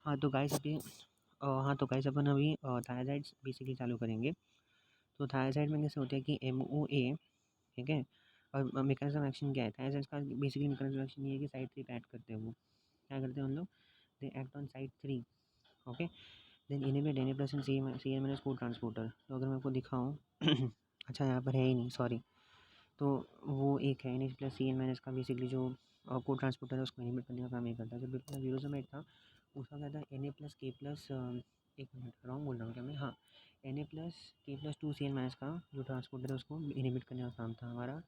तो गाइस अपन अभी thyroids basically चालू करेंगे। तो थायराइड में कैसे होता है कि MOA, ठीक है। और मैकेनिज्म एक्शन क्या है थायराइड्स का? बेसिकली मैकेनिज्म एक्शन ये है कि साइड 3 पे एक्ट करते हैं। वो क्या करते हैं उन लोग? They act on side 3, okay. Then inhibit Na plus and CN- को ट्रांसपोर्टर। तो अगर मैं आपको दिखाऊँ अच्छा यहाँ पर है ही नहीं, सॉरी। तो वो एक है Na प्लस CN- का बेसिकली जो को ट्रांसपोर्टर है उसको इनहिबिट करने का काम नहीं करता। जब बिल्कुल यूरोसमेट था उसका क्या था Na प्लस K प्लस, एक मिनट रॉन्ग बोल रहा हूँ क्या मैं? हाँ, Na plus K plus 2CN- का जो ट्रांसपोर्टर है उसको इनहिबिट करने का काम था हमारा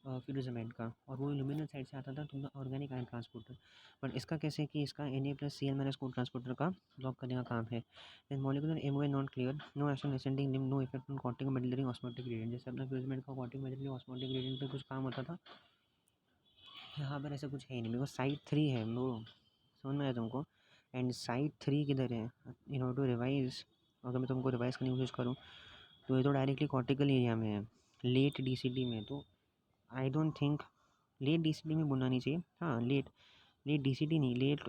फ्यूरोसमेट का। और वो ल्यूमिनल साइड से आता था तुम्हारा ऑर्गेनिक आयन ट्रांसपोर्टर। बट इसका कैसे कि इसका Na प्लस CN- को ट्रांसपोर्टर का ब्लॉक करने का काम है। Then molecular MOA not clear, no action ascending limb, no effect on corticomedullary osmotic gradient. जैसे अपना फ्यूरोसमेट का कॉर्टिक मेडलरी ऑस्मोटिक ग्रेडियंट पे कुछ काम होता था, यहाँ पर ऐसा कुछ है ही नहीं। बिकॉज साइड 3 है वो, समझ में आया तुमको? एंड साइड 3 किधर है? इन ऑर्डर टू रिवाइज, अगर मैं तुमको रिवाइज करने की कोशिश करूँ तो ये तो डायरेक्टली कॉर्टिकल एरिया में है, लेट DCD में। तो I don't think late DCD में बोलना नहीं चाहिए। हाँ, लेट लेट DCD नहीं, late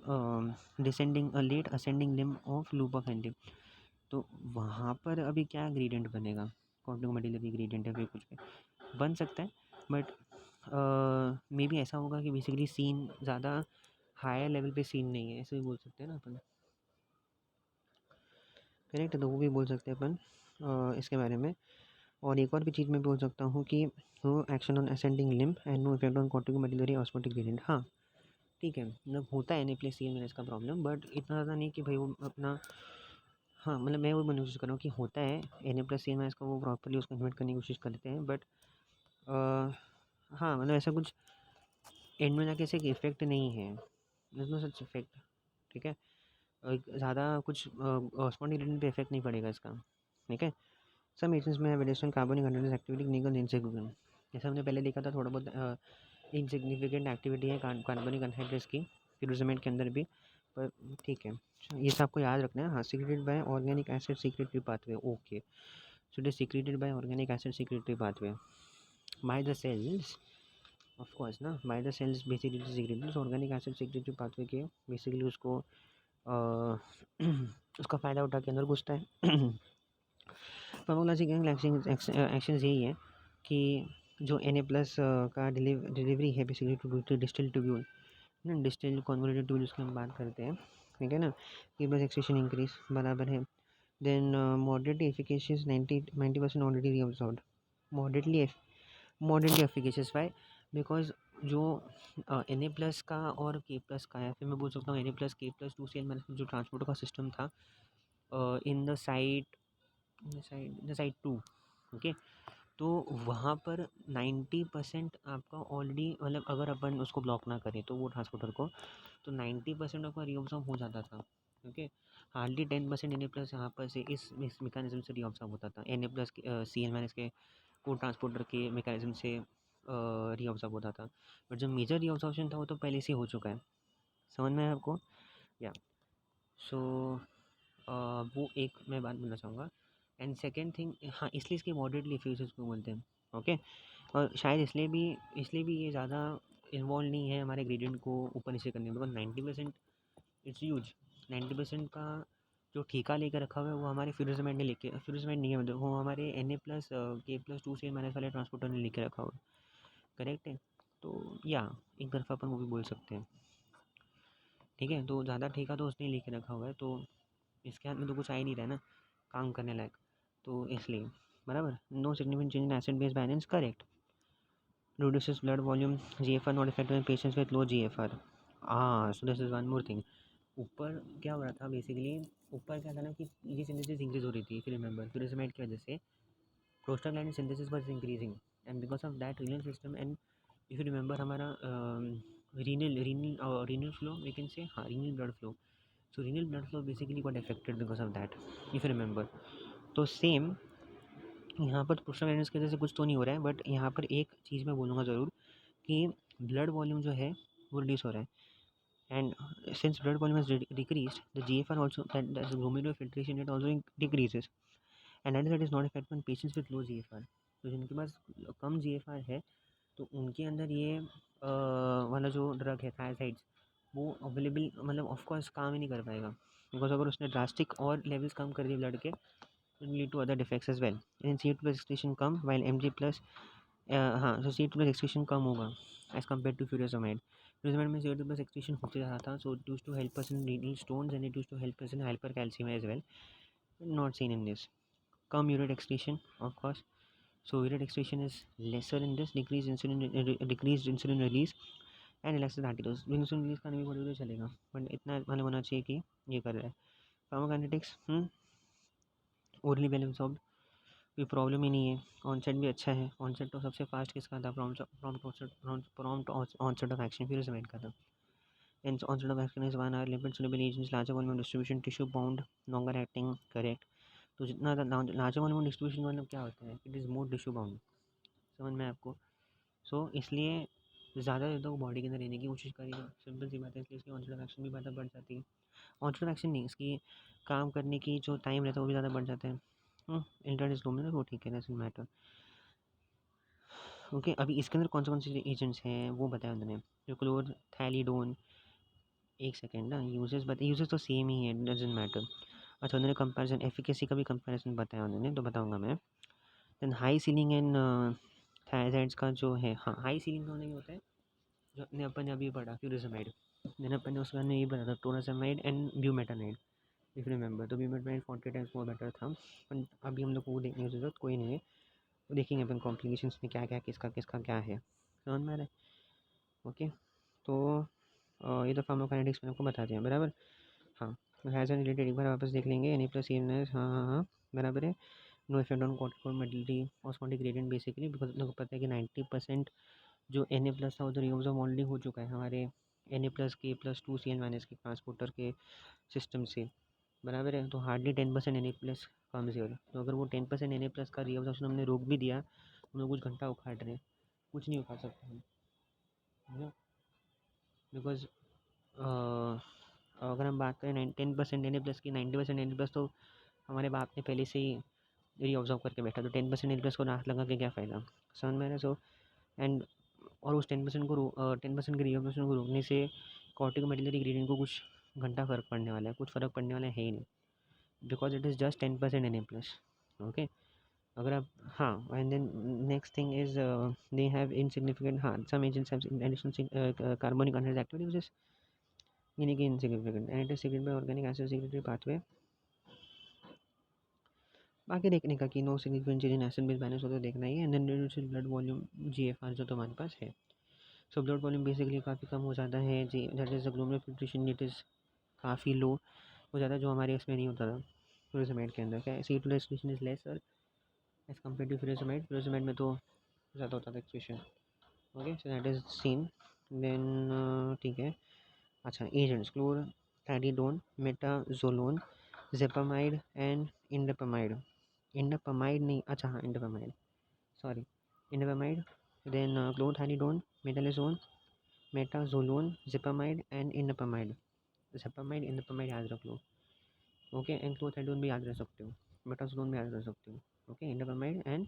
descending late ascending limb of loop of एंडिम। तो वहाँ पर अभी क्या ग्रेडियंट बनेगा? कॉर्टिकोमेडुलरी ग्रेडियंट है, फिर कुछ भी बन सकता है। बट मे बी ऐसा होगा कि बेसिकली सीन ज़्यादा हायर लेवल पे सीन नहीं है, ऐसे भी बोल सकते हैं ना अपन। करेक्ट है, तो वो भी बोल सकते हैं अपन इसके बारे में। और एक और भी चीज़ मैं बोल सकता हूँ कि no action on ascending limb and no effect on corticomedullary osmotic gradient. हाँ ठीक है, मतलब होता है Na प्लस CN- इसका प्रॉब्लम, बट इतना ज़्यादा नहीं कि भाई वो अपना, हाँ मतलब मैं वो बनने की कोशिश कर रहा हूँ कि होता है Na प्लस CN- का, वो प्रॉपरली उसको इन्वर्ट करने की कोशिश करते हैं। बट हाँ मतलब ऐसा कुछ एंड में जाके ऐसे इफेक्ट नहीं है, नो सच इफेक्ट, ठीक है। ज़्यादा कुछ ऑस्मोटिक ग्रेडियंट पे इफेक्ट नहीं पड़ेगा इसका, ठीक है। सम एजेंट्स में हैव एडिशनल कार्बनिक अटेंडेंस एक्टिविटी निकल इनसिग्निफिकेंट। जैसे हमने पहले देखा था, थोड़ा बहुत इनसिग्निफिकेंट एक्टिविटी है कार्बनिक अनहाइड्रेस की फ्यूरोसमेट के अंदर भी, पर ठीक है। ये सब आपको याद रखना है। हाँ, secreted by organic acid secretory pathway, okay. So it is secreted by organic acid secretory pathway by the cells, of course ना, by the cells basically secretory organic acid secretory pathway के बेसिकली उसको उसका फ़ायदा उठा के अंदर घुसता है। फार्माकोलॉजिकल एक्शन यही है कि जो Na प्लस का डिलीवरी है बेसिकली टू डिस्टिल ट्यूब्यूल, ना डिस्टिल कन्वोल्यूटेड ट्यूब्यूल उसकी हम बात करते हैं, ठीक है ना। कि बस एक्सक्रीशन इंक्रीज बराबर है। Then moderately efficacious 90% already reabsorbed. Moderately moderately efficacious by, because जो Na प्लस का और K प्लस का है, फिर मैं बोल सकता हूँ Na plus K plus 2CN- जो ट्रांसपोर्टर का सिस्टम था इन द साइड 2, ओके। तो वहाँ पर 90% आपका ऑलरेडी, मतलब अगर अपन उसको ब्लॉक ना करें तो वो ट्रांसपोर्टर को, तो 90% आपका रीअब्सॉर्ब हो जाता था, ओके। हार्डली 10% Na प्लस यहाँ पर से इस मैकेनिज्म से रीअब्सॉर्ब होता था। Na प्लस CN- के को ट्रांसपोर्टर के मैकेनिज्म से रीअब्सॉर्ब होता था। बट जो मेजर रीअब्सॉर्प्शन था वो तो पहले से हो चुका है, समझ में है आपको? या सो वो एक मैं बात बोलना चाहूँगा। एंड सेकेंड थिंग, हाँ इसलिए इसके मॉडरेटली एफिशिएंस को बोलते हैं, ओके। और शायद इसलिए भी ये ज़्यादा इन्वॉल्व नहीं है हमारे ग्रेडियंट को ऊपर नीचे करने में, बिकॉज 90% इट्स ह्यूज। 90% का जो ठेका लेकर रखा हुआ है वो हमारे फ्यूरोसमेट ने लेके, फ्यूरोसमेट नहीं है मतलब, वो हमारे Na plus K plus 2CN- वाले ट्रांसपोर्टर ने लेके रखा हुआ है, करेक्ट है। तो या एक तरफा अपन वो भी बोल सकते हैं, ठीक है। तो ज़्यादा ठेका तो उसने लेके रखा हुआ है, तो इसके हाथ में तो कुछ आ ही नहीं रहा है ना काम करने लायक, तो इसलिए बराबर। No significant change in acid base balance, correct. reduces blood volume, GFR not effective in patients with low GFR। so this is one more thing। ऊपर क्या हो रहा था बेसिकली, ऊपर क्या था ना कि ये सिंथेसिस इंक्रीज हो रही थी, फिर रिमेंबर फ्यूरोसमेट की वजह से prostaglandin synthesis was increasing, and because of that renal system, and if you remember हमारा renal flow we can say, हाँ renal blood flow, so renal blood flow basically got affected because of that, if you remember. तो same यहाँ पर prostaglandin की वजह से कुछ तो नहीं हो रहा है, बट यहाँ पर एक चीज़ मैं बोलूँगा ज़रूर कि ब्लड वॉल्यूम जो है वो रिड्यूस हो रहा है। And since blood volume has decreased, the GFR also, that glomerular filtration rate also decreases, and that is not effective in patients with low GFR। तो जिनके पास कम GFR है तो उनके अंदर ये वाला जो ड्रग है थायराइड्स वो अवेलेबल, मतलब ऑफकोर्स काम ही नहीं कर पाएगा, बिकॉज अगर उसने ड्रास्टिक और लेवल्स कम कर दिए ब्लड के, it lead to other defects as well. In C2+ excretion कम वाइल Mg+, हाँ, तो C2+ एक्सक्रीशन कम होगा as compare to furosemide. Furosemide में C2+ एक्सक्रीशन होते जा रहा था, so it used to help us in renal stones and it used to help us in hypercalcaemia as well, not seen in this. Come urate excretion, of course. So urate excretion is lesser in this, decreased insulin release and relaxed antidotes. Insulin release का नहीं भी बोले तो चलेगा, but इतना मालूम होना चाहिए कि ये कर रहा है। फार्माकोकाइनेटिक्स ओरली वेल एब्सॉर्ब्ड, कोई प्रॉब्लम ही नहीं है। ऑनसेट भी अच्छा है, ऑनसेट तो सबसे फास्ट किसका था, प्रॉम्प्ट ऑनसेट ऑफ एक्शन फ्यूराज़ोमाइड का था। And onset of action is 1 hour, lipid soluble agents, larger volume of distribution, tissue bound, longer acting, correct। तो जितना लार्जर वॉल्यूम डिस्ट्रीब्यूशन मतलब क्या होता है, it is more tissue bound, समझ में आपको। सो इसलिए ज़्यादा देर तक बॉडी के अंदर रहने की कोशिश करेगी, सिंपल सी बात है, इसलिए इसकी ऑनसेट ऑफ एक्शन भी ज़्यादा बढ़ जाती है। ऑनसेट ऑफ एक्शन नहीं, इसकी काम करने की जो टाइम रहता है वो भी ज़्यादा बढ़ जाता है। इंटरनेट में वो ठीक है, डजंट मैटर। ओके, अभी इसके अंदर कौन से एजेंट्स हैं वो बताया उन्होंने, जो क्लोरथैलिडोन, एक सेकेंड ना, यूजेस तो सेम ही है, डजंट मैटर। अच्छा, उन्होंने कंपैरिजन एफिकेसी का भी कंपैरिजन बताया उन्होंने, तो बताऊंगा मैं। Then high ceiling and thiazides का जो है, हाँ, हाई सीलिंग का नहीं होता है, जो अपने अपन ने अभी पढ़ा फ्यूराज़ोमाइड, देन अपन ने उसका ये पढ़ा था टोराज़ोमाइड एंड ब्यूमेटानाइड, इफ रिमेंबर। तो ब्यूमेटानाइड 40 टाइम्स मोर बेटर था, पर अभी हम लोग को वो देखने की जरूरत कोई नहीं है, वो देखेंगे अपन कॉम्प्लिकेशंस में क्या क्या किसका क्या है, समझ में आ रहा है। ओके, तो ये तो फार्माकोकाइनेटिक्स में आपको बता दिया, बराबर। हाँ, हैज़ रिलेटेड एक बार वापस देख लेंगे, Na+CNS, हाँ, बराबर है। No effect on cortical motility osmotic gradient basically, because लोगों को पता है कि 90% जो Na+ था उधर यूज ऑलरेडी हो चुका है हमारे Na+ K+2 Cl- के ट्रांसपोर्टर के सिस्टम से, बराबर है। तो हार्डली 10% Na+ कम्स हियर, तो अगर वो 10% Na+ का रीअब्जॉर्प्शन हमने रोक भी दिया, हम लोग कुछ घंटा उखाड़ रहे हैं, कुछ नहीं उखाड़ सकते हम, बिकॉज अगर हम बात करें 10% Na+ की, 90% Na+ तो हमारे बाप ने पहले से ही रीऑब्जर्व करके बैठा, तो 10% Na+ को नाथ लगा के क्या फ़ायदा, समझ में आ रहा है। सो एंड और उस 10% के रीऑब्जर्वेशन को रोकने से कॉर्टिको मेडुलरी ग्रेडियंट को कुछ घंटा फ़र्क पड़ने वाला है, कुछ फ़र्क पड़ने वाला है ही नहीं, because it is just 10% Na+। Okay, अगर आप, हाँ, and then next thing is they have insignificant, हाँ, some agents have additional carbonic anhydrase activity which is unique insignificant and it is secreted by organic acid secretory pathway. बाकी देखने का कि no significant change in acid base balance होता है, देखना ही है। And then reduce blood volume GFR जो तुम्हारे पास है, सो ब्लड वॉल्यूम बेसिकली काफ़ी कम हो जाता है जी, that is the glomerular filtration, it is काफ़ी लो हो जाता है, जो हमारे इसमें नहीं होता था फ्यूराज़ोमाइड के अंदर। क्या C2 excretion is lesser as compare to furosemide, furosemide में तो ज़्यादा होता था excretion. Okay, so that is seen. Then ठीक है। अच्छा, एजेंट्स क्लोरथैलिडोन, मेटाजोलोन, ज़ेपामाइड एंड इंडोपामाइड। इंडोपामाइड नहीं, अच्छा हाँ, इंडोपामाइड, सॉरी, इंडोपामाइड, देन क्लोरथैलिडोन, मेटालोजोन, मेटाजोलोन, ज़ेपामाइड एंड इंडोपामाइड। ज़ेपामाइड इंडोपामाइड याद रख लो, ओके, एंड क्लोरथैलिडोन भी याद रख सकते हो, मेटाजोलोन भी याद रख सकते हो, okay, indapamide and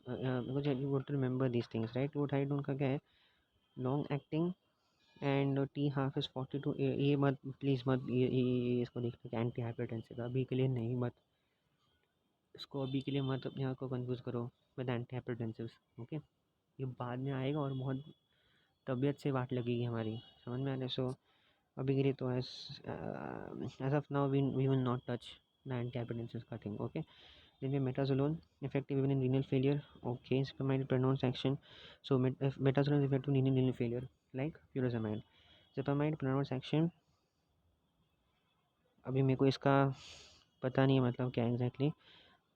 because you got to remember these things, right. Chlorthalidone का क्या है, long acting and T½ is 42। ये मत प्लीज़ मत ये इसको देखने के एंटी हाइपरटेंसिव, अभी के लिए नहीं, मत इसको अभी के लिए मत अपने आप को कंफ्यूज करो विद एंटी हाइपरटेंसिव्स, ओके। ये बाद में आएगा और बहुत तबीयत से वाट लगेगी हमारी, समझ में आ रहा है। सो अभी के लिए तो as of now we will not touch the anti hypertensives का thing, okay. then metazoline effective even in renal failure, okay, cepamide pronounced action, so metazoline is effective in renal failure like furosemide, cepamide pronounced action, अभी मेरे को इसका पता नहीं है मतलब क्या एग्जैक्टली।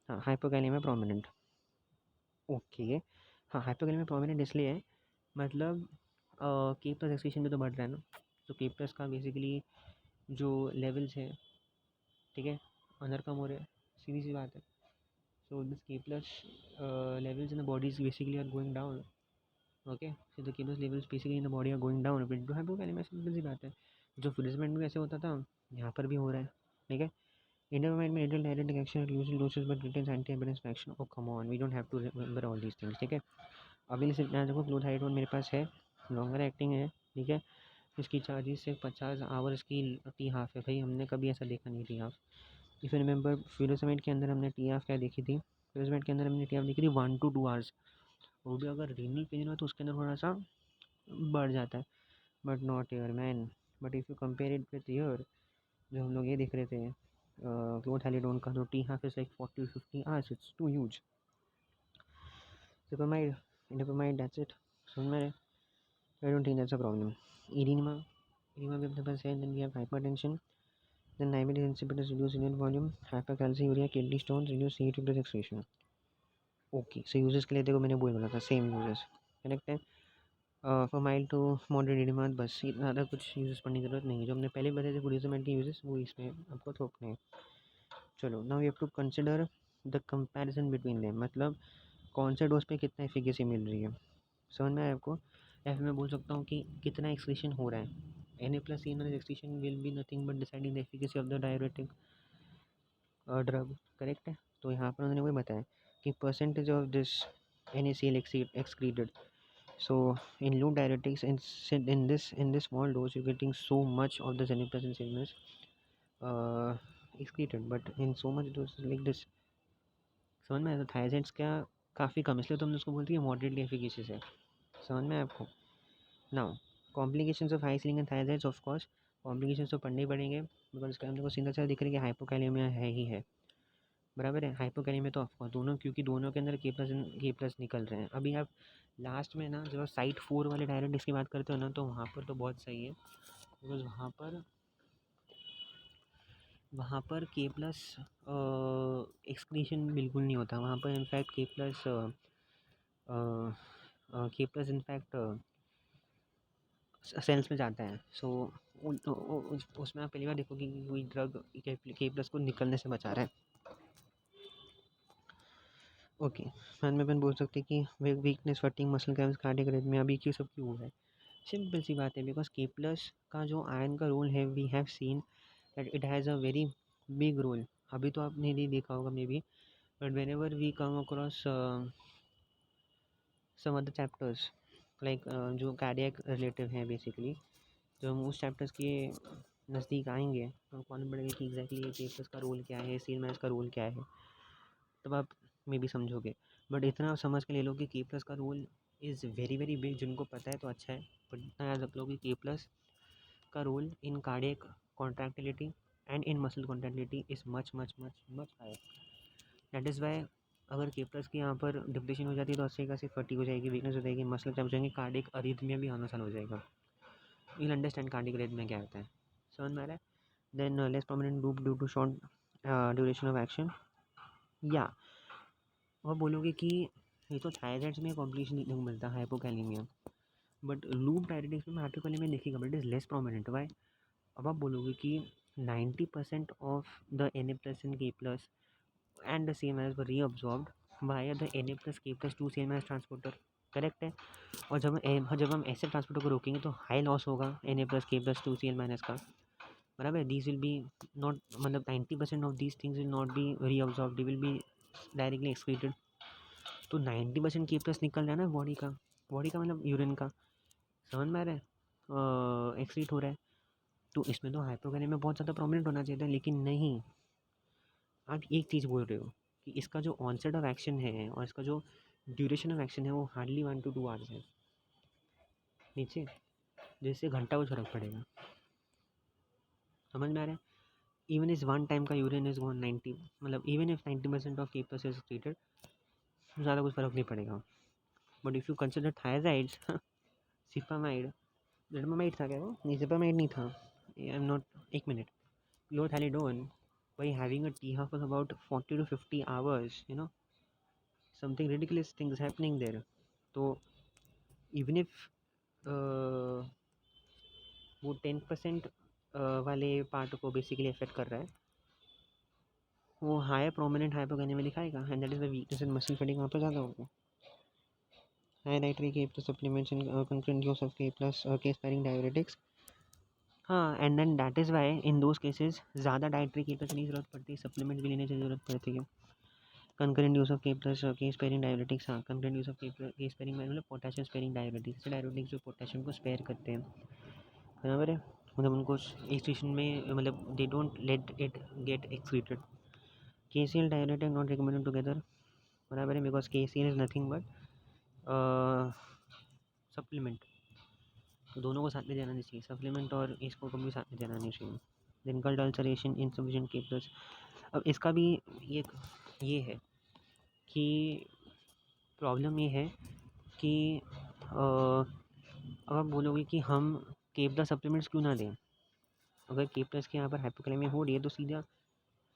हाँ, हाइपोकैलेमिया प्रोमिनेंट, ओके, हाँ, हाइपोकैलेमिया प्रोमिनेंट इसलिए है, मतलब K+ एक्सक्रीशन भी तो बढ़ रहा है ना, तो K+ का बेसिकली जो लेवल्स है, ठीक है, अंदर कम हो रहे हैं, सीधी सी बात है। So this K+ levels in the body is basically are going down. Okay, so the K+ levels basically in the body are going down. But to hypokalemia simple सी बात है, जो फ्यूराज़ोमाइड में कैसे होता था यहाँ पर भी हो रहा है, ठीक है। इंडोपामाइड में little direct action usual dosage but retains anti hypertensive action. Oh come on, we don't have to remember all these things, ठीक है। अभी सिर्फ यहाँ देखो क्लोरथैलिडोन मेरे पास है, लॉन्गर एक्टिंग है, ठीक है। इसकी चार्जेस से 50 आवर्स की टी हाफ है। भाई हमने कभी ऐसा देखा नहीं T half. If you remember furosemide के अंदर हमने टी हाफ क्या देखी थी, फ्यूरोसमेंट के अंदर हमने टी हाफ देखी थी 1 to 2 आवर्स। वो भी अगर रीनल फेलियर हो तो उसके अंदर थोड़ा सा बढ़ जाता है, but not air man. But if you compare it with year, जो हम लोग ये देख रहे थे क्लोथैलिडोन का, तो t half is like 40 to 50 hours, it's too huge. Cepamide, indapamide, that's it. समझ में? I don't think that's a problem. Edema, edema भी अपने पास है. Then we have hypertension. Then diabetes insipidus, reduce unit volume, hypercalciuria, kidney stones, reduce heat with excretion. Okay, so uses के लिए देखो मैंने बोला था सेम यूजेस, करेक्ट है। For mild to moderate oedema, बस ज़्यादा कुछ यूजेस पढ़ने की जरूरत नहीं है। जो हमने पहले बताए थे फ्यूरोसमेंट के यूजेस, वो इसमें आपको थोपने हैं। चलो, now you have to consider the comparison between them, मतलब कौन से डोज पे कितना एफिकेसी मिल रही है। समझ में आया आपको? या फिर मैं बोल सकता हूँ कि कितना एक्सक्रीशन हो रहा है। Na+C excretion will be nothing but deciding the efficacy of the diuretic drug, correct है। तो यहाँ पर उन्होंने वही बताया कि percentage of this NaCl excreted. So in loop diuretics, in this small dose, you're getting so much of the zeniprazine CMS excreted, but in so much doses like this, समझ में आया? तो थायराइड्स क्या काफ़ी कम, इसलिए तो हमने उसको बोलते हैं मॉडरेटली एफिकेशियस है। समझ में आया आपको? Now complications of high ceiling and thyroids, of course complications तो पढ़ने ही पड़ेंगे, बिकॉज इसका हमको सीधा सा दिख रहा है कि हाइपोकैलेमिया है ही है, बराबर है। हाइपोकैलेमिया तो ऑफकोर्स दोनों, क्योंकि दोनों के अंदर K+ निकल रहे हैं। अभी आप लास्ट में ना जब साइट 4 वाले डायरेक्टिक्स की बात करते हो ना, तो वहाँ पर तो बहुत सही है, बिकॉज वहाँ पर K+ एक्सक्रीशन बिल्कुल नहीं होता वहाँ पर। इनफैक्ट K+ इनफैक्ट सेल्स में जाता है। सो उसमें आप पहली बार देखो कि कोई ड्रग K+ को निकलने से बचा रहा है। ओके, बाद में अपन बोल सकते हैं कि weakness, fatigue, muscle cramps, cardiac arrhythmia अभी क्यों सब क्यों हुआ है। सिंपल सी बात है, बिकॉज K+ का जो आयरन का रोल है, we have seen that it has a very big role. अभी तो आपने नहीं देखा होगा maybe, but whenever we come across some other chapters like जो कार्डियक रिलेटिव हैं बेसिकली, जो हम उस चैप्टर्स के नज़दीक आएंगे तो हमको मालूम पड़ेगा कि एग्जैक्टली ये K+ का रोल क्या है, CMS का रोल क्या है, तब आप मे भी समझोगे। बट इतना आप समझ के ले लो कि K+ का role is very very big. जिनको पता है तो अच्छा है, बट इतना याद रख लो कि K+ का role in cardiac contractility and in muscle contractility is much much much much higher. That is why अगर K+ की यहाँ पर डिप्लेशन हो जाती है तो अच्छे खासी फटीग हो जाएगी, वीकनेस हो जाएगी, मसल क्रैम्प हो जाएंगे, कार्डियक अरिथमिया भी आना चालू हो जाएगा। You will understand cardiac arrhythmia क्या होता है, समझ में आ रहा है? Then less permanent loop due to short duration of action, या और बोलोगे कि ये तो थायराइड्स में कॉम्प्लिकेशन देखने को मिलता है, हाइपोकैलेमिया, बट लूप डायरेटिक्स में हाइपोकैलेमिया देखिएगा but it is less prominent. Why? अब आप बोलोगे कि 90% of the Na+ and K+ and the CMS were reabsorbed via the Na+K+2 CMS transporter, correct है। और जब हम ऐसे ट्रांसपोर्टर को रोकेंगे तो हाई लॉस होगा Na+K+2 Cl- का, बराबर। दीज विल बी नॉट, मतलब 90% of these things will not be reabsorbed, they will be directly excreted. तो 90% K+ निकल रहा है ना बॉडी का मतलब यूरिन का, समझ में आ रहा है? एक्सक्रीट हो रहा है। तो इसमें तो हाइपोकैलेमिया में बहुत ज़्यादा प्रोमिनेंट होना चाहिए था, लेकिन नहीं। आप एक चीज़ बोल रहे हो कि इसका जो ऑनसेट ऑफ एक्शन है और इसका जो ड्यूरेशन ऑफ एक्शन है वो हार्डली 1 to 2 आवर्स है नीचे, जिससे घंटा कुछ फर्क पड़ेगा। समझ में आ रहा है? इवन इस वन टाइम का यूरिन इज 190, मतलब even if 90% of K+ is treated, ज़्यादा कुछ फ़र्क नहीं पड़ेगा। But if you consider thiazides, xipamide, जेडमामाइड था क्या वो? नहीं, सिपामाइड नहीं था, आई एम नॉट, एक minute, chlorthalidone, by having a T-half of about 40 to 50 hours, something ridiculous things happening there. तो even if वो 10% वाले पार्ट को बेसिकली इफेक्ट कर रहा है, वो हाई प्रोमिनेंट हाइपोकैलेमिया में दिखाएगा, and that is the weakness and muscle fatigue वहाँ पर ज़्यादा होगा। High dietary K+ supplements and concurrent use of K+ के स्पेरिंग डायरेटिक्स, हाँ, and then that is why in those cases ज़्यादा डाइटरी K+ की ज़रूरत पड़ती है, सप्लीमेंट भी लेने की ज़रूरत पड़ती है। Concurrent use of K+ sparing diuretics, हाँ, concurrent use of K sparing मतलब पोटेशियम स्पेरिंग डायरेटिक्स, डायरेटिक्स जो पोटेशियम को स्पेयर करते हैं। बराबर है। मतलब उनको एक सिचुएशन में मतलब they don't let it get excreted. KCl direct not recommended together, बराबर है, because KCl is nothing but supplement. तो दोनों को साथ में देना नहीं चाहिए, सप्लीमेंट और इसको कभी साथ में देना नहीं चाहिए। देन गल्ट अल्सरेशन इनसफिशिएंट के प्लस। अब इसका भी ये है कि प्रॉब्लम ये है कि अब आप बोलोगे कि हम के प्लस सप्लीमेंट्स क्यों ना दें। अगर के प्लस के यहाँ पर हाइपोकैलेमिया हो रही है तो सीधा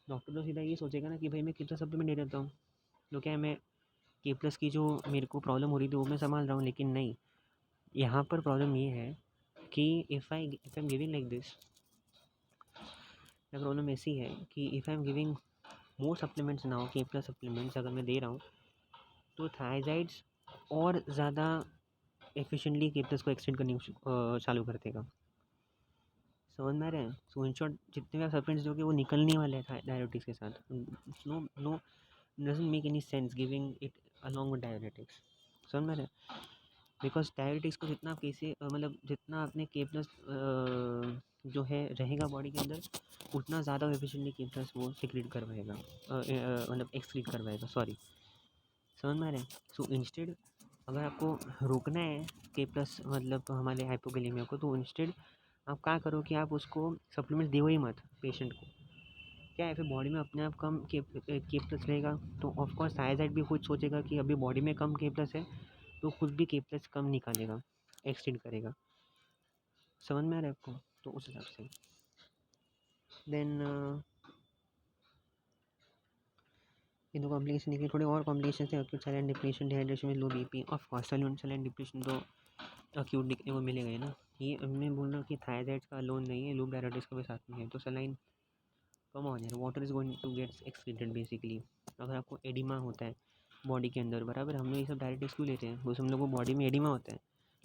डॉक्टर तो सीधा ये सोचेगा ना कि भाई मैं के प्लस सप्लीमेंट दे देता हूँ, तो क्या है मैं के प्लस की जो मेरे को प्रॉब्लम हो रही थी वो मैं संभाल रहा हूँ। लेकिन नहीं, यहाँ पर प्रॉब्लम ये है कि if I am giving like this, problem ऐसी है कि if I am giving more supplements now, के प्लस सप्लीमेंट्स अगर मैं दे रहा हूँ तो थायराइड्स और ज़्यादा एफिशिएंटली के प्लस को एक्सटेंड करनी चालू कर देगा। समझ में आ रहा है। सो इन शॉर्ट जितने भी आप सप्लीमेंट्स दोगे वो निकलने वाले हैं डायबिटिक्स के साथ। No no doesn't make any sense giving it along with diuretics. समझ में आ रहा है। बिकॉज डायबिटिक्स को जितना आप कैसे मतलब जितना आपने के प्लस जो है रहेगा बॉडी के अंदर, उतना ज़्यादा एफिशिएंटली के प्लस वो सिक्रीट करवाएगा, मतलब एक्सक्रीट करवाएगा, सॉरी। समझ में आ रहा है। सो इंस्टेड अगर आपको रोकना है के प्लस मतलब हमारे हाइपोकैलेमिया को, तो इंस्टेड आप क्या करो कि आप उसको सप्लीमेंट दो ही मत पेशेंट को। क्या है, फिर बॉडी में अपने आप कम के प्लस रहेगा, तो ऑफकोर्स थायराइड भी खुद सोचेगा कि अभी बॉडी में कम के प्लस है, तो खुद भी के प्लस कम निकालेगा, एक्सटेंड करेगा। समझ में आ रहा है आपको। तो उस हिसाब से देन ये दो कॉम्प्लिकेशन निकले। थोड़े और कॉम्प्लिकेशन थे, एक्यूट साइलेंट डिप्रेशन, डिहाइड्रेशन में लो BP. Of course silent depression तो एक्यूट दिखने को मिलेगा ही ना। ये मैं बोल रहा हूँ कि थायराइड का लोन नहीं है, लूप डायबिटीज़ का भी साथ में है, तो सलाइन कम हो जाए, water is going to gets excreted basically. अगर आपको एडिमा होता है बॉडी के अंदर, बराबर, हम लोग ये सब डायबिटीज़ क्यों लेते हैं, बस हम लोग को बॉडी में एडिमा होता है,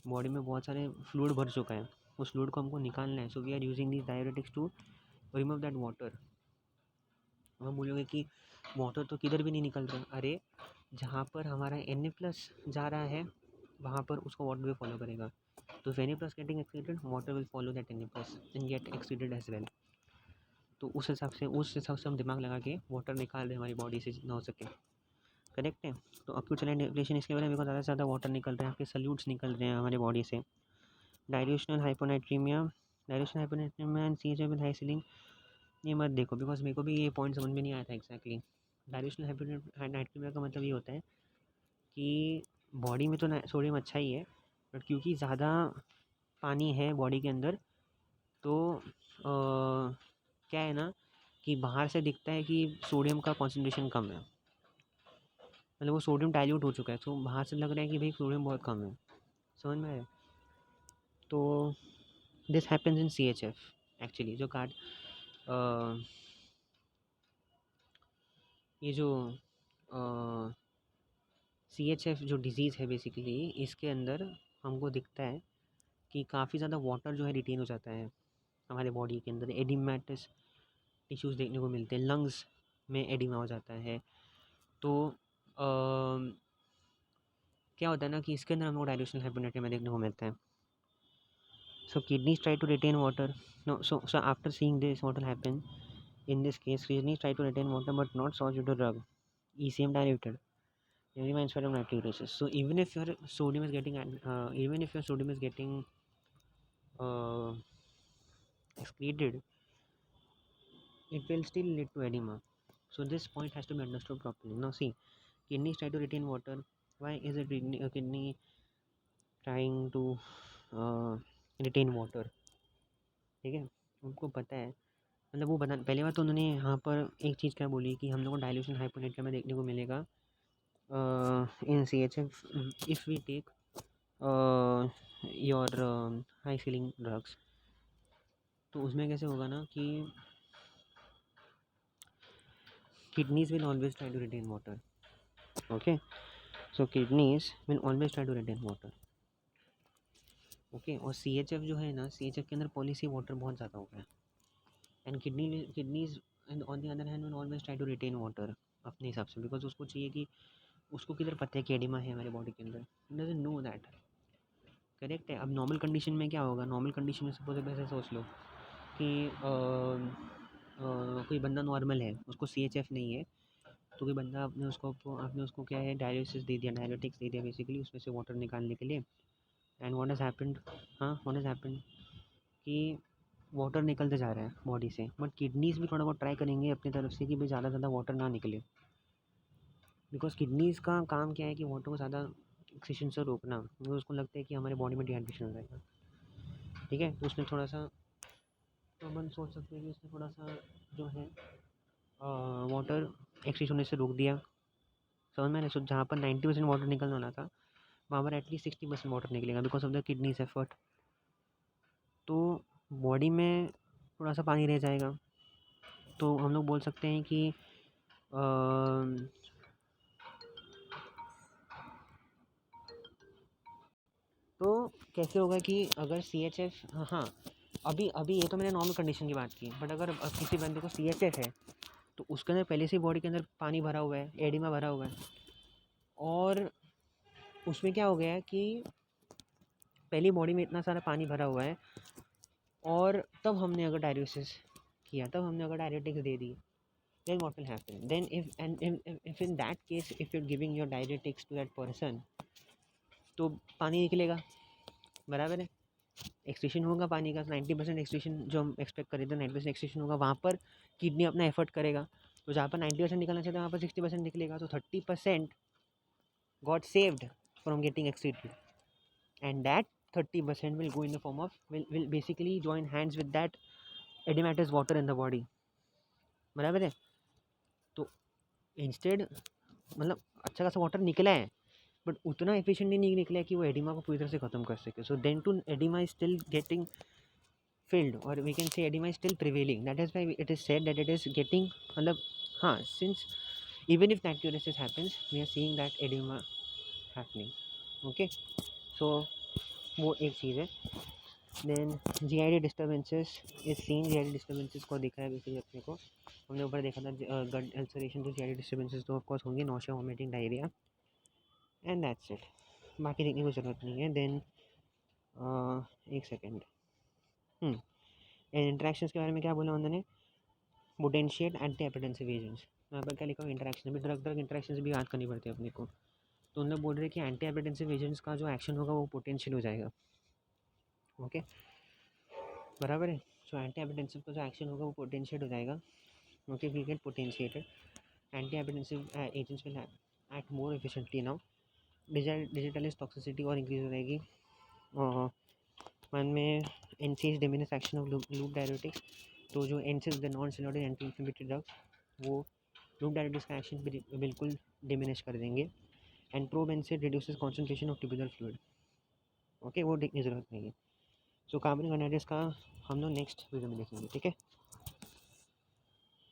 बॉडी में बहुत सारे फ्लूइड भर चुका है, उस फ्लूइड को हमको निकालना है। So we are using this diuretics to remove that water. हम बोलोगे कि वाटर तो किधर भी नहीं निकल रहा, अरे जहाँ पर हमारा Na+ जा रहा है वहाँ पर उसको वाटर भी फॉलो करेगा। तो Na+ getting excreted, water will follow that Na+ and get excreted as well. तो उस हिसाब से हम दिमाग लगा के वाटर निकाल रहे हैं हमारी बॉडी से जितना हो सके। करेक्ट है। तो एक्यूट साइलेंट डिप्रेशन इसके वजह से ज़्यादा से ज़्यादा वाटर निकल रहे हैं, आपके सल्यूट्स निकल रहे हैं हमारी बॉडी से। Dilutional hyponatremia, and CHF with high ceiling, ये मत देखो, बिकॉज मेरे को भी ये पॉइंट समझ में नहीं आया था एक्जैक्टली। डायल्यूशनल हाइपोनाइट्रीमिया का मतलब ये होता है कि बॉडी में तो सोडियम अच्छा ही है, बट क्योंकि ज़्यादा पानी है बॉडी के अंदर, तो क्या है ना कि बाहर से दिखता है कि सोडियम का कॉन्सेंट्रेशन कम है, मतलब वो सोडियम डाइल्यूट हो चुका है, तो बाहर से लग रहा है कि भाई सोडियम बहुत कम है। समझ में आया। तो this happens in CHF actually, जो कार्ड ये जो CHF जो डिज़ीज़ है बेसिकली, इसके अंदर हमको दिखता है कि काफ़ी ज़्यादा वाटर जो है रिटेन हो जाता है हमारे बॉडी के अंदर। एडिमेटस टिश्यूज़ देखने को मिलते हैं, लंग्स में एडिमा हो जाता है। तो क्या होता है ना कि इसके अंदर हमको डायल्यूशनल हाइपोनाइट्रीमिया देखने को मिलता है। So kidneys try to retain water. No, so after seeing this, what will happen? In this case, kidneys try to retain water, but not so due to drug, ECM diluted. Remains sodium nitric acid. So even if your sodium is getting uh, excreted, it will still lead to edema. So this point has to be understood properly. Now see, kidneys try to retain water. Why is it kidney trying to retain water? ठीक है, उनको पता है, मतलब वो बता, पहली बार तो उन्होंने यहाँ पर एक चीज़ क्या बोली कि हम लोग को डायल्यूशन हाइपोनेट्रिया में देखने को मिलेगा in CHF if we take your high ceiling drugs. तो उसमें कैसे होगा ना कि kidneys will always try to retain water. Okay, so kidneys will always try to retain water. Okay, और CHF जो है ना, CHF के अंदर पॉलिसी वाटर बहुत ज़्यादा हो गया है, and kidneys and on the other hand will always try to retain water अपने हिसाब से, बिकॉज उसको चाहिए कि उसको किधर पता है कि एडिमा है हमारे बॉडी के अंदर, डजंट नो दैट। करेक्ट है। अब नॉर्मल कंडीशन में क्या होगा, नॉर्मल कंडीशन में सपोज ऐसे सोच लो कि कोई बंदा नॉर्मल है, उसको CHF नहीं है, तो कोई बंदा आपने उसको क्या है, डायलिसिस दे दिया, डायलिटिक्स दे दिया बेसिकली उसमें से वाटर निकालने के लिए। एंड व्हाट हैज़ हैपेंड, हाँ व्हाट हैज़ हैपेंड कि वाटर निकलते जा रहा है बॉडी से, बट किडनीज़ भी थोड़ा बहुत ट्राई करेंगे अपनी तरफ से कि भाई ज़्यादा से ज़्यादा वाटर ना निकले, बिकॉज किडनीज़ का काम क्या है कि वाटर को ज़्यादा ऑक्सीजन से रोकना, तो उसको लगता है कि हमारे बॉडी में डिहाइड्रेशन हो जाएगा। ठीक है, तो उसने थोड़ा सा, तो अपन सोच सकते हैं कि उसने थोड़ा सा जो है वाटर एक्सचेंज होने से रोक दिया। समझ में, सो जहाँ पर 90% वाटर निकलने वाला था वहाँ पर एटलीस्ट 60% वाटर निकलेगा because of the kidneys effort. तो बॉडी में थोड़ा सा पानी रह जाएगा, तो हम लोग बोल सकते हैं कि तो कैसे होगा कि अगर CHF, हाँ अभी अभी ये तो मैंने नॉर्मल कंडीशन की बात की, बट अगर किसी बंदे को CHF है तो उसके अंदर पहले से बॉडी के अंदर पानी भरा हुआ है, एडिमा भरा हुआ है, और उसमें क्या हो गया है कि पहली बॉडी में इतना सारा पानी भरा हुआ है, और तब हमने अगर डायलिसिस किया, तब हमने अगर diuretics they the, then what will happen? Then if in that case if you're giving your diuretics to that person, तो पानी निकलेगा, बराबर है, एक्सक्रीशन होगा पानी का, 90% एक्सक्रीशन जो हम एक्सपेक्ट कर रहे थे 90% एक्सक्रीशन होगा, वहाँ पर किडनी अपना एफर्ट करेगा, तो जहाँ पर 90% निकलना चाहिए वहाँ पर 60% निकलेगा, तो 30% got saved from getting excreted, and that 30% will go in the form of will basically join hands with that edematous water in the body, बराबर है। तो इंस्टेड मतलब अच्छा खासा वाटर निकला है, बट उतना एफिशिएंटली नहीं निकला है कि वो एडिमा को पूरी तरह से ख़त्म कर सके। So then too oedema is still getting filled, or we can say edema is still prevailing. That is why it is said that it is getting, मतलब हाँ, since even if natriuresis happens, we are seeing that edema happening. Okay, so वो एक चीज़ है। Then GID disturbances is seen, GID disturbances को देखा है basically अपने को, हमने ऊपर देखा था गट अल्सरेशन, तो GID डिस्टर्बेंसेस तो ऑफकोर्स होंगे, nausea, vomiting, diarrhoea, and that's it, बाकी देखने की ज़रूरत नहीं है। देन एक सेकेंड, इंटरेक्शंस के बारे में क्या बोला उन्होंने, पोटेंशिएट एंटी हाइपरटेंसिव एजेंट्स, यहाँ पर क्या लिखा हुआ, इंटरेक्शन, अभी ड्रग ड्रग इंटरेक्शन भी याद करनी पड़ती है अपने को, तो उन लोग बोल रहे हैं कि एंटी हाइपरटेंसिव एजेंट्स का जो एक्शन होगा वो पोटेंशियल हो जाएगा। ओके, बराबर है, सो एंटी हाइपरटेंसिव का जो एक्शन होगा वो पोटेंशिएट हो जाएगा। Okay, we get potentiated, anti hypertensive agents will act more efficiently now, digitalis toxicity और इंक्रीज हो जाएगी। मन में NSAIDs diminish action of loop diuretics, तो जो NSAIDs the non steroidal anti inflammatory drugs वो लूप डायरेटिक्स का एक्शन बिल्कुल डिमिनिश कर देंगे। And probenecid reduces concentration of tubular fluid. Okay, वो देखने की ज़रूरत नहीं है। सो कार्बनिक अनाइड्स का हम लोग नेक्स्ट वीडियो में देखेंगे, ठीक है।